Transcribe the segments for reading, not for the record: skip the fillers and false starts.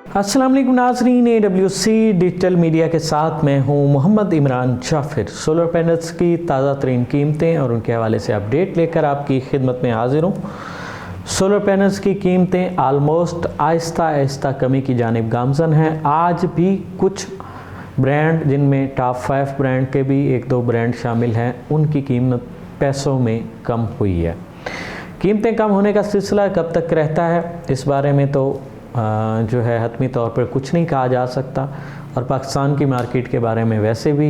अस्सलाम वालेकुम नाज़रीन, AWC डिजिटल मीडिया के साथ मैं हूं मोहम्मद इमरान जाफिर। सोलर पैनल्स की ताज़ा तरीन कीमतें और उनके हवाले से अपडेट लेकर आपकी खिदमत में हाजिर हूं। सोलर पैनल्स की कीमतें आलमोस्ट आहिस्ता आहिस्ता कमी की जानिब गामज़न हैं। आज भी कुछ ब्रांड, जिनमें टॉप 5 ब्रांड के भी 1-2 ब्रांड शामिल हैं, उनकी कीमत पैसों में कम हुई है। कीमतें कम होने का सिलसिला कब तक रहता है, इस बारे में तो जो है हतमी तौर पर कुछ नहीं कहा जा सकता, और पाकिस्तान की मार्केट के बारे में वैसे भी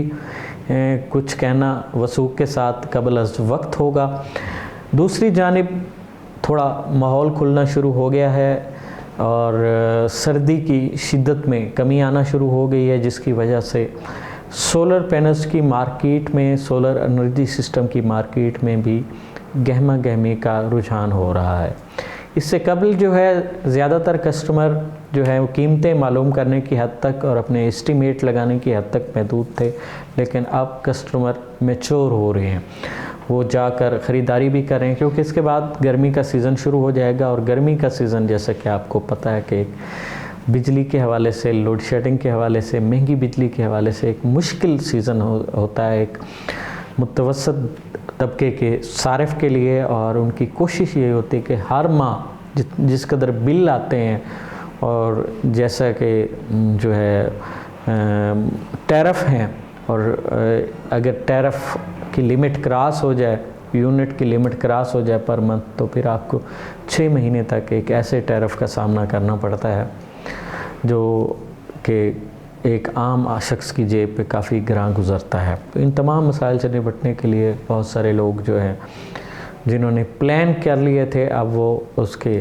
कुछ कहना वसूख के साथ कबल अज़ वक्त होगा। दूसरी जानिब थोड़ा माहौल खुलना शुरू हो गया है और सर्दी की शिद्दत में कमी आना शुरू हो गई है, जिसकी वजह से सोलर पैनल्स की मार्केट में, सोलर एनर्जी सिस्टम की मार्केट में भी गहमा गहमी का रुझान हो रहा है। इससे कबल जो है ज़्यादातर कस्टमर जो है वो कीमतें मालूम करने की हद तक और अपने एस्टीमेट लगाने की हद तक महदूद थे, लेकिन अब कस्टमर मैच्योर हो रहे हैं, वो जाकर ख़रीदारी भी करें, क्योंकि इसके बाद गर्मी का सीज़न शुरू हो जाएगा। और गर्मी का सीज़न, जैसा कि आपको पता है कि बिजली के हवाले से, लोड शेडिंग के हवाले से, महंगी बिजली के हवाले से एक मुश्किल सीज़न होता है एक मुतवसत तबके के सारिफ के लिए। और उनकी कोशिश ये होती है कि हर माह जिस कदर बिल आते हैं, और जैसा कि जो है टैरिफ हैं, और अगर टैरिफ की लिमिट क्रॉस हो जाए, यूनिट की लिमिट क्रॉस हो जाए पर मंथ, तो फिर आपको 6 महीने तक एक ऐसे टैरिफ का सामना करना पड़ता है जो कि एक आम शख्स की जेब पे काफ़ी ग्रां गुज़रता है। तो इन तमाम मसाइल से निपटने के लिए बहुत सारे लोग जो हैं, जिन्होंने प्लान कर लिए थे, अब वो उसके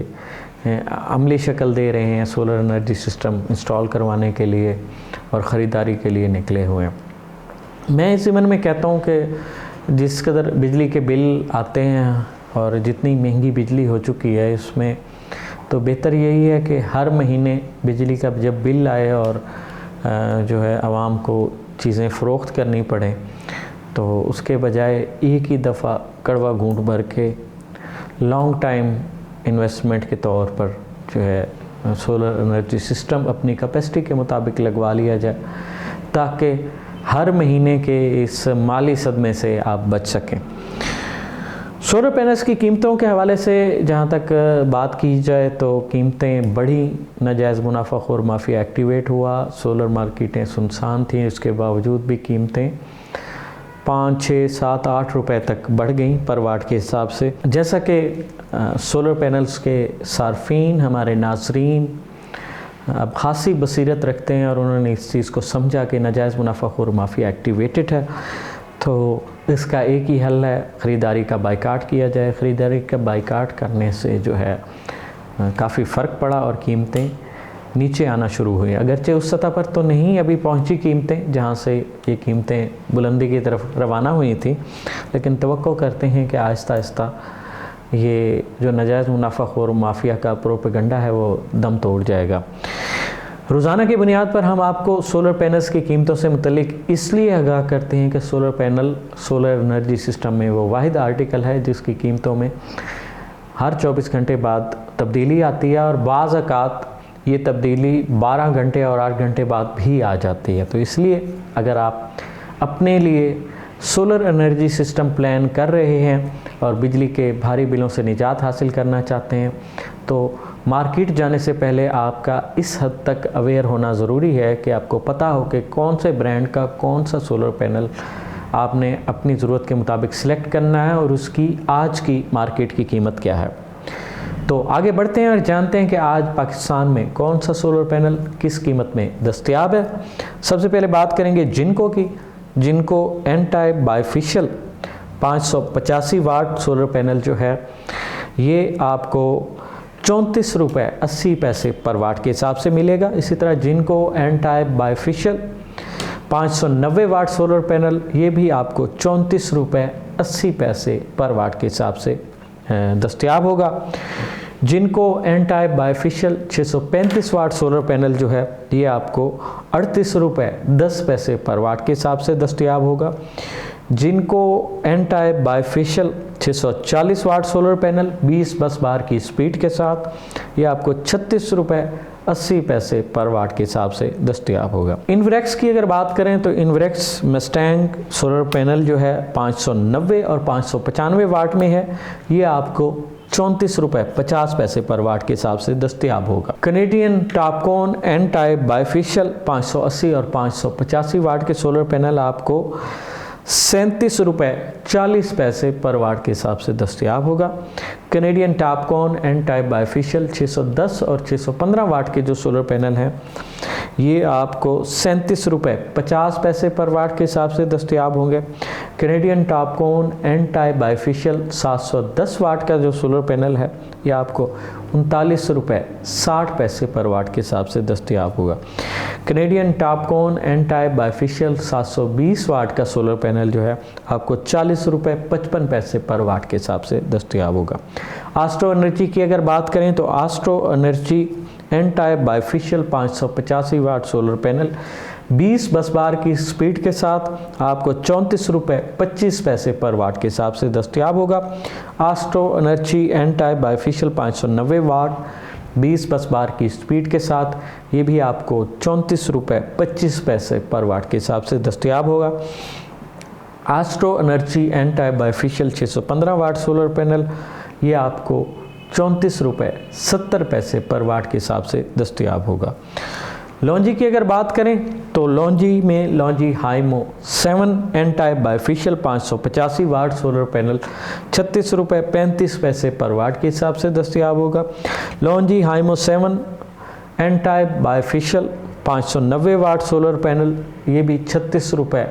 अमली शक्ल दे रहे हैं, सोलर एनर्जी सिस्टम इंस्टॉल करवाने के लिए और ख़रीदारी के लिए निकले हुए हैं। मैं इस ज़मन में कहता हूँ कि जिस कदर बिजली के बिल आते हैं और जितनी महंगी बिजली हो चुकी है, इसमें तो बेहतर यही है कि हर महीने बिजली का जब बिल आए और जो है आवाम को चीज़ें फ़रोख्त करनी पड़े, तो उसके बजाय एक ही दफ़ा कड़वा घूंट भर के लॉन्ग टाइम इन्वेस्टमेंट के तौर पर जो है सोलर एनर्जी सिस्टम अपनी कैपेसिटी के मुताबिक लगवा लिया जाए, ताकि हर महीने के इस माली सदमे से आप बच सकें। सोलर पैनल्स की कीमतों के हवाले से जहाँ तक बात की जाए, तो कीमतें बढ़ी, नाजायज़ मुनाफाखोर माफिया एक्टिवेट हुआ, सोलर मार्केटें सुनसान थीं, उसके बावजूद भी कीमतें 5, 6, 7, 8 रुपए तक बढ़ गई पर वाट के हिसाब से। जैसा कि सोलर पैनल्स के सार्फिन, हमारे नाज़रीन अब ख़ासी बसीरत रखते हैं और उन्होंने इस चीज़ को समझा कि नाजायज़ मुनाफाखोर माफिया एक्टिवेटेड है, तो इसका एक ही हल है, ख़रीदारी का बाइकाट किया जाए। ख़रीदारी का बाइकाट करने से जो है काफ़ी फ़र्क पड़ा और कीमतें नीचे आना शुरू हुई। अगरचे उस सतह पर तो नहीं अभी पहुंची कीमतें जहां से ये कीमतें बुलंदी की तरफ रवाना हुई थी, लेकिन तवक्को करते हैं कि आहिस्ता आहिस्ता ये जो नाजायज़ मुनाफाखोर माफिया का प्रोपेगेंडा है वो दम तोड़ जाएगा। रोज़ाना की बुनियाद पर हम आपको सोलर पैनल्स की कीमतों से मुतल्लिक इसलिए आगाह करते हैं कि solar panel solar energy system में वो वाहिद आर्टिकल है जिसकी कीमतों में हर 24 घंटे बाद तब्दीली आती है, और बाज़ औक़ात ये तब्दीली 12 घंटे और 8 घंटे बाद भी आ जाती है। तो इसलिए अगर आप अपने लिए सोलर एनर्जी सिस्टम प्लान कर रहे हैं और बिजली के भारी बिलों से निजात हासिल करना चाहते हैं, तो मार्केट जाने से पहले आपका इस हद तक अवेयर होना ज़रूरी है कि आपको पता हो कि कौन से ब्रांड का कौन सा सोलर पैनल आपने अपनी ज़रूरत के मुताबिक सिलेक्ट करना है और उसकी आज की मार्केट की कीमत क्या है। तो आगे बढ़ते हैं और जानते हैं कि आज पाकिस्तान में कौन सा सोलर पैनल किस कीमत में दस्तयाब है। सबसे पहले बात करेंगे जिनको की। Jinko N type bifacial 585 watt solar panel जो है, ये आपको 34 रुपये 80 पैसे पर वाट के हिसाब से मिलेगा। इसी तरह Jinko N type bifacial 590 watt solar panel, ये भी आपको 34 रुपये 80 पैसे पर वाट के हिसाब से दस्तयाब होगा। Jinko N type bifacial 635 watt solar panel जो है, ये आपको 38 रुपये 10 पैसे पर वाट के हिसाब से दस्तयाब होगा। Jinko N type bifacial 640 watt solar panel 20 बस बार की स्पीड के साथ ये आपको 36 रुपये 80 पैसे पर वाट के हिसाब से दस्तयाब होगा। इन्वरेक्स की अगर बात करें तो इन्वरेक्स मस्टैंग सोलर पैनल जो है 590 और 595 वाट में है, ये आपको 34 रुपये 50 पैसे पर वाट के हिसाब से दस्तयाब होगा। Canadian Topcon N type bifacial 580 और 585 वाट के सोलर पैनल आपको 37 रुपये 40 पैसे पर वाट के हिसाब से दस्तयाब होगा। Canadian Topcon N type bifacial 610 और 615 वाट के जो सोलर पैनल हैं ये आपको 37 रुपये 50 पैसे पर वाट के हिसाब से दस्तयाब होंगे। Canadian Topcon N type bifacial 710 watt का जो सोलर पैनल है ये आपको 39 रुपये 60 पैसे पर वाट के हिसाब से दस्तयाब होगा। Canadian Topcon N type bifacial 720 watt का सोलर पैनल जो है आपको 40 रुपये 55 पैसे पर वाट के हिसाब से दस्तयाब होगा। आस्ट्रो एनर्जी की अगर बात करें तो Astro energy N type bifacial 585 watt solar panel 20 बस बार की स्पीड के साथ आपको 34 रुपये 25 पैसे पर वाट के हिसाब से दस्तयाब होगा। Astro energy N type bifacial 590 watt 20 बस बार की स्पीड के साथ ये भी आपको 34 रुपये 25 पैसे पर वाट के हिसाब से दस्तयाब होगा। Astro energy N type bifacial 615 watt solar panel ये आपको 34 रुपये 70 पैसे पर वाट के हिसाब से दस्तयाब होगा। लॉन्जी की अगर बात करें तो लॉन्जी में Longi Himo 7 N type bifacial 585 watt solar panel 36 रुपये 35 पैसे पर वाट के हिसाब से दस्तयाब होगा। Longi Himo 7 N type bifacial 590 watt solar panel ये भी 36 रुपये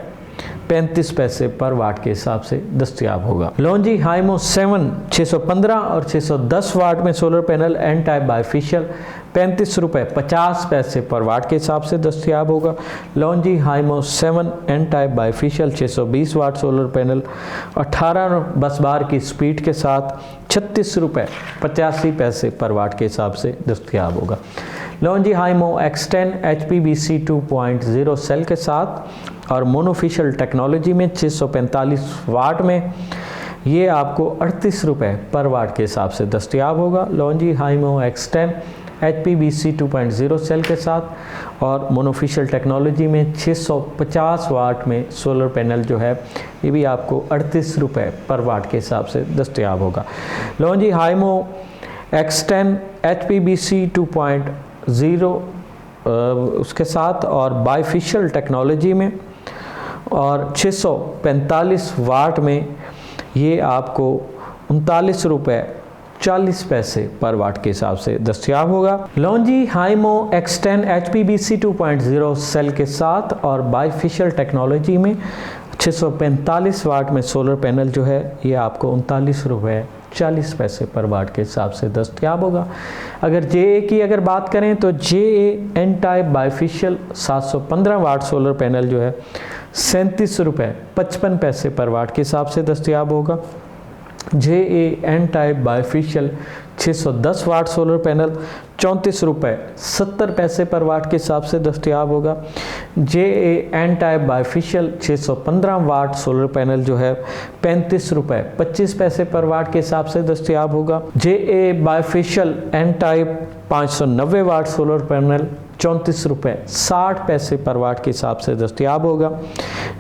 35 पैसे पर वाट के हिसाब से दस्तयाब होगा। लॉन्जी हाइमो 7 615 और 610 वाट में solar panel N type bifacial 35 रुपये 50 पैसे पर वाट के हिसाब से दस्तयाब होगा। Longi Himo 7 N type bifacial 620 watt solar panel 18 बस बार की स्पीड के साथ 36 रुपये 85 पैसे पर वाट के हिसाब से दस्तयाब होगा। लॉन्जी हाइमो X10 HPBC 2.0 सेल के साथ और मोनोफिशियल टेक्नोलॉजी में 645 वाट में ये आपको 38 रुपये पर वाट के हिसाब से दस्तयाब होगा। लॉन्जी हाइमो X10 HPBC 2.0 सेल के साथ और मोनोफिशियल टेक्नोलॉजी में 650 वाट में सोलर पैनल जो है ये भी आपको 38 रुपये पर वाट के हिसाब से दस्तयाब होगा। लॉन्जी हाइमो X10 HPBC 2.0 उसके साथ और बाइफेशियल टेक्नोलॉजी में और 645 वाट में ये आपको 39 रुपये 40 पैसे पर वाट के हिसाब से दस्तयाब होगा। लॉन्जी हाइमो X10 HPBC 2.0 सेल के साथ और बाइफेशियल टेक्नोलॉजी में 645 वाट में सोलर पैनल जो है ये आपको 39 रुपये 40 पैसे पर वाट के हिसाब से दस्तयाब होगा। अगर JA की अगर बात करें तो JA N type bifacial 715 watt solar panel जो है 37 रुपये 55 पैसे पर वाट के हिसाब से दस्तयाब होगा। JA N type bifacial 610 watt solar panel 34 रुपये 70 पैसे पर वाट के हिसाब से दस्तयाब होगा। JA N type bifacial 615 watt solar panel जो है 35 रुपये 25 पैसे पर वाट के हिसाब से दस्तयाब होगा। JA bifacial N type 590 watt solar panel 34 रुपये 60 पैसे पर वाट के हिसाब से दस्तयाब होगा।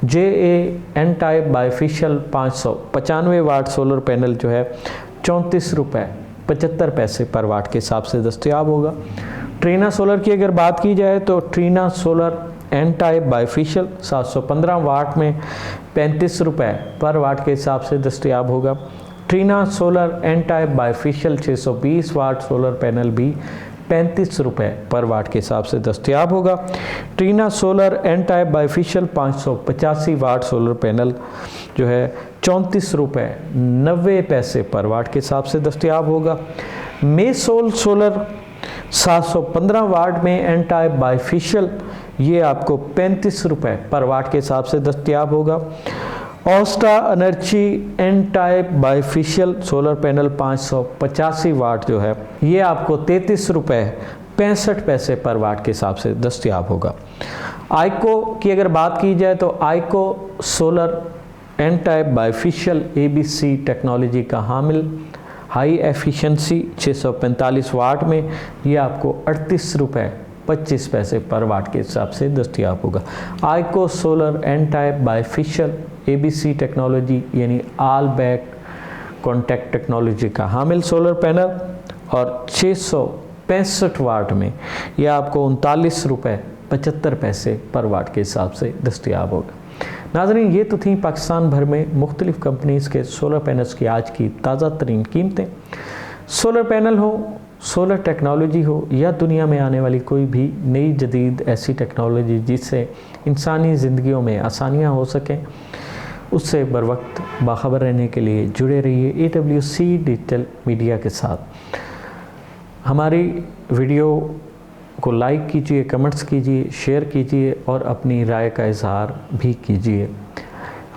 JA N type bifacial 595 watt solar panel जो है 34 रुपये 75 पैसे पर वाट के हिसाब से दस्तयाब होगा। ट्रीना सोलर की अगर बात की जाए तो Trina solar N type bifacial 715 watt में 35 रुपये पर वाट के हिसाब से दस्तयाब होगा। Trina solar N type bifacial 620 watt solar panel भी 35 रुपये पर वाट के हिसाब से दस्तयाब होगा। Trina solar N type bifacial 585 watt solar panel जो है 34 रुपये 90 पैसे पर वाट के हिसाब से दस्तयाब होगा। मेसोल सोलर 715 वाट में एन टाइप बाइफेशियल ये आपको 35 रुपये पर वाट के हिसाब से दस्तयाब होगा। Austa energy N type bifacial solar panel 585 watt जो है ये आपको 33 रुपये 65 पैसे पर वाट के हिसाब से दस्तयाब होगा। आइको की अगर बात की जाए तो Aiko solar N type bifacial ABC technology का हामिल हाई एफिशिएंसी 645 वाट में ये आपको 38 रुपये 25 पैसे पर वाट के हिसाब से दस्तियाब होगा। Aiko solar N type bifacial ABC technology यानी ऑल बैक कॉन्टैक्ट टेक्नोलॉजी का हामिल सोलर पैनल और 665 वाट में यह आपको 39 रुपये 75 पैसे पर वाट के हिसाब से दस्तियाब होगा। नाज़रीन, ये तो थी पाकिस्तान भर में मुख्तलिफ़ कंपनीज़ के सोलर पैनल्स की आज की ताज़ा तरीन कीमतें। सोलर पैनल हो, सोलर टेक्नोलॉजी हो या दुनिया में आने वाली कोई भी नई जदीद ऐसी टेक्नोलॉजी जिससे इंसानी ज़िंदगियों में आसानियाँ हो सकें, उससे बर वक्त बाखबर रहने के लिए जुड़े रहिए AWC डिजिटल मीडिया के साथ। हमारी वीडियो को लाइक कीजिए, कमेंट्स कीजिए, शेयर कीजिए और अपनी राय का इजहार भी कीजिए।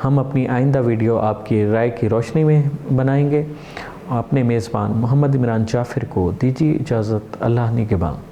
हम अपनी आइंदा वीडियो आपकी राय की रोशनी में बनाएंगे। अपने मेज़बान मोहम्मद इमरान जाफ़िर को दीजिए इजाज़त। अल्लाह निगहबान।